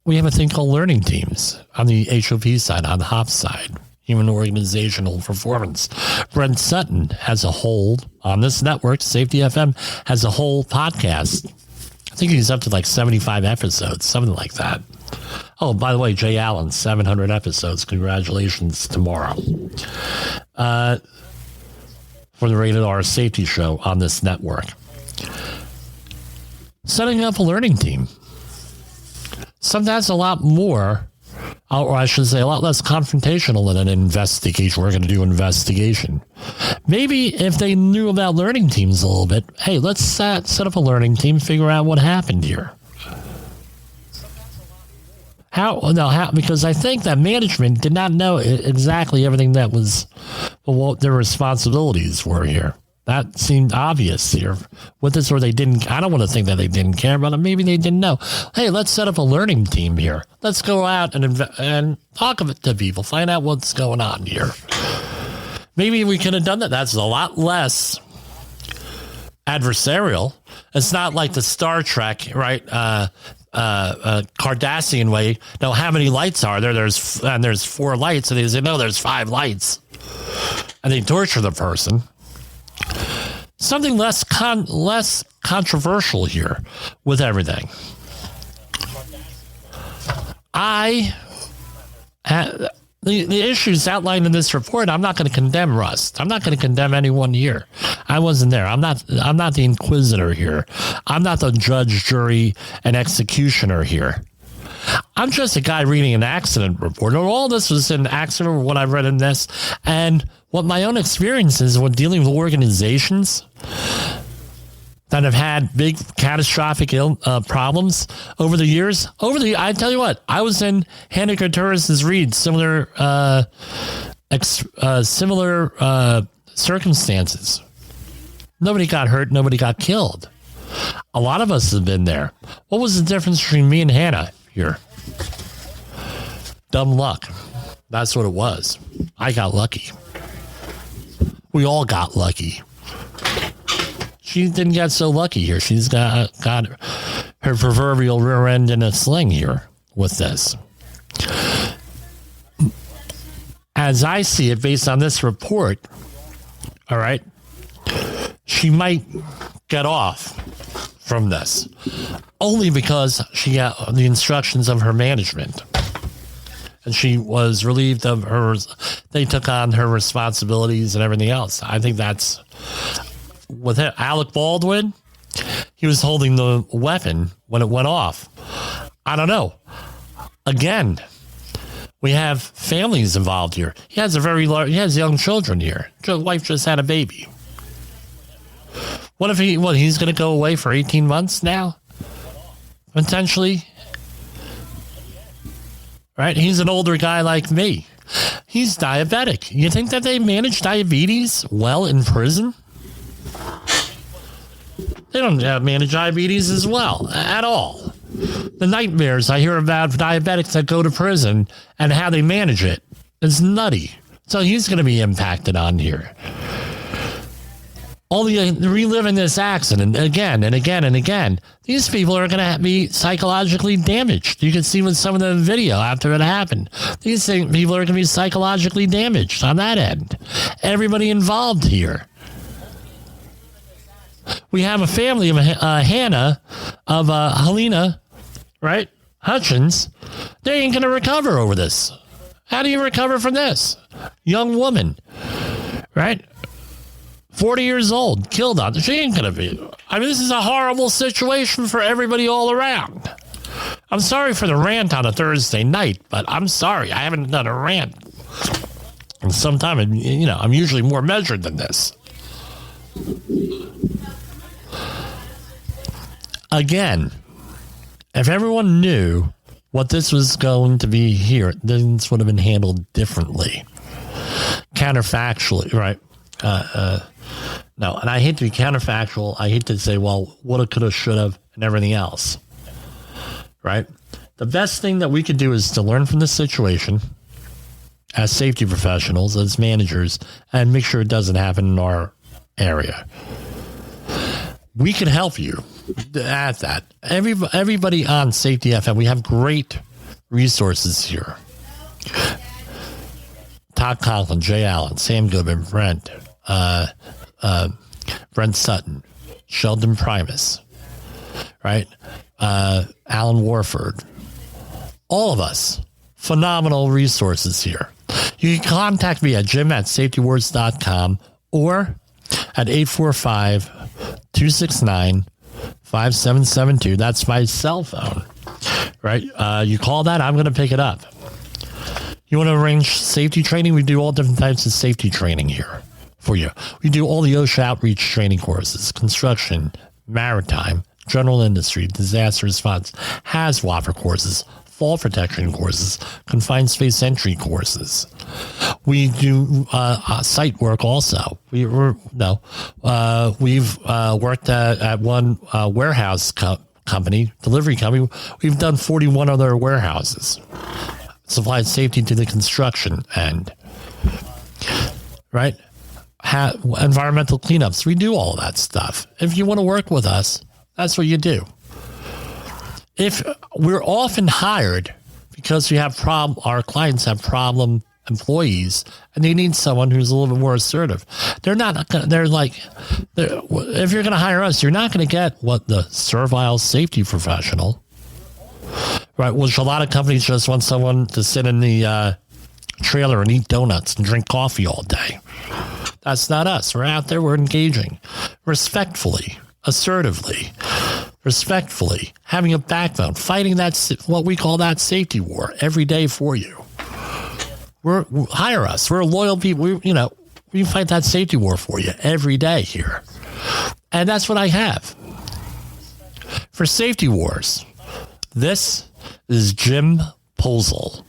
a thing called learning teams on the HOP side, on the HOP side, Human Organizational Performance. Brent Sutton has a whole, on this network, Safety FM, has a whole podcast. I think he's up to like 75 episodes, something like that. Oh, by the way, Jay Allen, 700 episodes. Congratulations tomorrow. For the Rated R Safety Show on this network. Setting up a learning team. Sometimes a lot more, or I should say a lot less confrontational than an investigation. We're going to do investigation. Maybe if they knew about learning teams a little bit, hey, let's set up a learning team, figure out what happened here. How? Because I think that management did not know exactly everything that was, what their responsibilities were here. That seemed obvious here with this, or they didn't. I don't want to think that they didn't care, but maybe they didn't know. Hey, let's set up a learning team here. Let's go out and talk to people, find out what's going on here. Maybe we could have done that. That's a lot less adversarial. It's not like the Star Trek, right? Cardassian way. No, how many lights are there? There's 4 lights, and they say no, there's 5 lights, and they torture the person. Something less controversial here with everything. The issues outlined in this report, I'm not going to condemn Rust. I'm not going to condemn anyone here. I wasn't there. I'm not the inquisitor here. I'm not the judge, jury, and executioner here. I'm just a guy reading an accident report. All this was an accident, what I've read in this, and what my own experience is when dealing with organizations that have had big catastrophic problems over the years. I tell you what, I was in Hannah Gutierrez's read, similar circumstances. Nobody got hurt. Nobody got killed. A lot of us have been there. What was the difference between me and Hannah here? Dumb luck. That's what it was. I got lucky. We all got lucky. She didn't get so lucky here. She's got her proverbial rear end in a sling here with this. As I see it, based on this report, all right, she might get off from this only because she got the instructions of her management. And she was relieved of they took on her responsibilities and everything else. I think that's with it. Alec Baldwin, he was holding the weapon when it went off. I don't know. Again, we have families involved here. He has he has young children here. His wife just had a baby. What if he's going to go away for 18 months now? Potentially. Right? He's an older guy like me. He's diabetic. You think that they manage diabetes well in prison? They don't manage diabetes as well at all. The nightmares I hear about diabetics that go to prison and how they manage it is nutty. So he's going to be impacted on here. Only reliving this accident again and again and again, these people are going to be psychologically damaged. You can see with some of the video after it happened. These people are going to be psychologically damaged on that end. Everybody involved here. We have a family of Hannah, of Helena, right? Hutchins. They ain't going to recover over this. How do you recover from this? Young woman, right? 40 years old, killed on. She ain't going to be. I mean, this is a horrible situation for everybody all around. I'm sorry for the rant on a Thursday night, but I'm sorry. I haven't done a rant in some time. I'm usually more measured than this. Again, if everyone knew what this was going to be here, this would have been handled differently. Counterfactually, right? No, and I hate to be counterfactual. I hate to say, well, woulda, coulda, shoulda, and everything else, right? The best thing that we could do is to learn from this situation as safety professionals, as managers, and make sure it doesn't happen in our area. We can help you at that. Everybody on Safety FM, we have great resources here. Todd Conklin, Jay Allen, Sam Goodman, Brent Sutton, Sheldon Primus, right? Alan Warford. All of us. Phenomenal resources here. You can contact me at jim@safetywords.com or at 845-269-5772. That's my cell phone, right? You call that, I'm going to pick it up. You want to arrange safety training? We do all different types of safety training here for you. We do all the OSHA outreach training courses, construction, maritime, general industry, disaster response, HAZWOPER courses, fall protection courses, confined space entry courses. We do site work also. We've worked at one warehouse company, delivery company. We've done 41 other warehouses. Supplied safety to the construction end. Right? Environmental cleanups. We do all of that stuff. If you want to work with us, that's what you do. If we're often hired because we have our clients have problem employees and they need someone who's a little bit more assertive. If you're going to hire us, you're not going to get what the servile safety professional, right? Which a lot of companies just want someone to sit in the trailer and eat donuts and drink coffee all day. That's not us. We're out there. We're engaging respectfully, assertively, respectfully, having a backbone, fighting what we call that safety war every day for you. Hire us. We're loyal people. We fight that safety war for you every day here. And that's what I have. For Safety Wars, this is Jim Posel.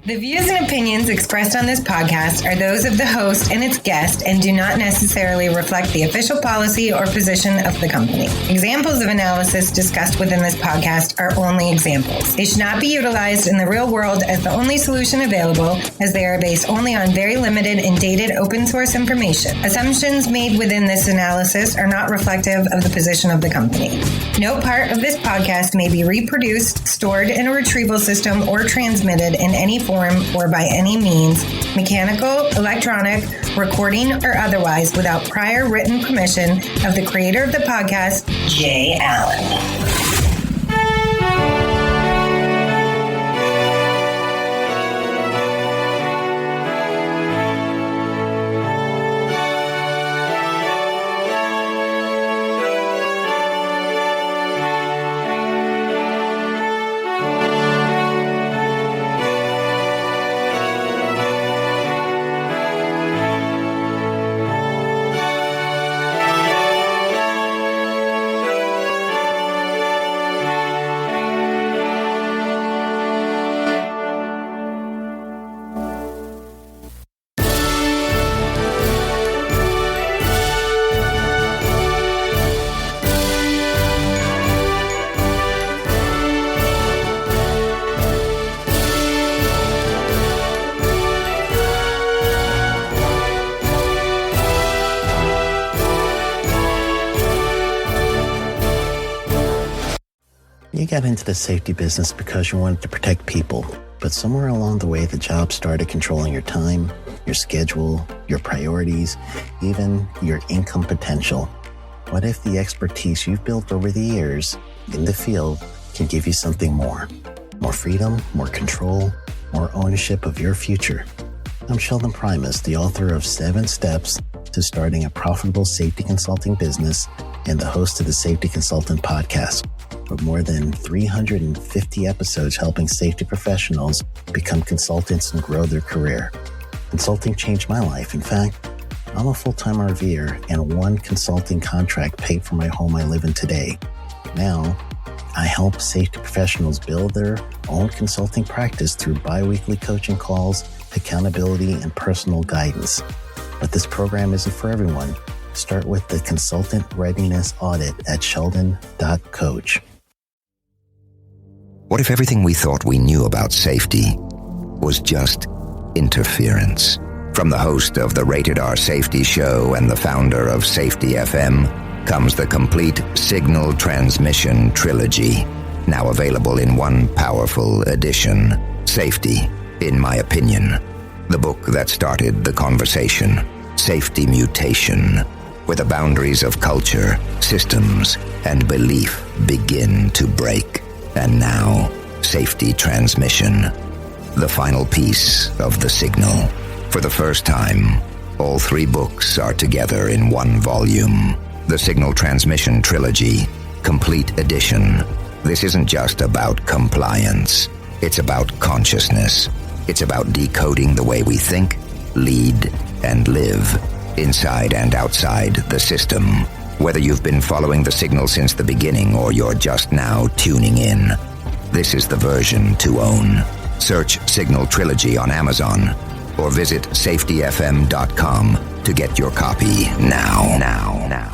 The views and opinions expressed on this podcast are those of the host and its guest and do not necessarily reflect the official policy or position of the company. Examples of analysis discussed within this podcast are only examples. They should not be utilized in the real world as the only solution available, as they are based only on very limited and dated open source information. Assumptions made within this analysis are not reflective of the position of the company. No part of this podcast may be reproduced, stored in a retrieval system, or transmitted in any form or by any means, mechanical, electronic, recording, or otherwise, without prior written permission of the creator of the podcast, Jay Allen. You got into the safety business because you wanted to protect people, but somewhere along the way, the job started controlling your time, your schedule, your priorities, even your income potential. What if the expertise you've built over the years in the field can give you something more? More freedom, more control, more ownership of your future. I'm Sheldon Primus, the author of 7 Steps to Starting a Profitable Safety Consulting Business and the host of the Safety Consultant Podcast, with more than 350 episodes helping safety professionals become consultants and grow their career. Consulting changed my life. In fact, I'm a full-time RVer, and one consulting contract paid for my home I live in today. Now, I help safety professionals build their own consulting practice through bi-weekly coaching calls, accountability, and personal guidance. But this program isn't for everyone. Start with the Consultant Readiness Audit at sheldon.coach. What if everything we thought we knew about safety was just interference? From the host of the Rated R Safety Show and the founder of Safety FM comes the complete signal transmission trilogy, now available in one powerful edition. Safety, in my opinion, the book that started the conversation. Safety Mutation, where the boundaries of culture, systems, and belief begin to break. And now, Safety Transmission, the final piece of the signal. For the first time, all 3 books are together in one volume. The Signal Transmission Trilogy, Complete Edition. This isn't just about compliance. It's about consciousness. It's about decoding the way we think, lead, and live, inside and outside the system. Whether you've been following the signal since the beginning or you're just now tuning in, this is the version to own. Search Signal Trilogy on Amazon or visit safetyfm.com to get your copy now.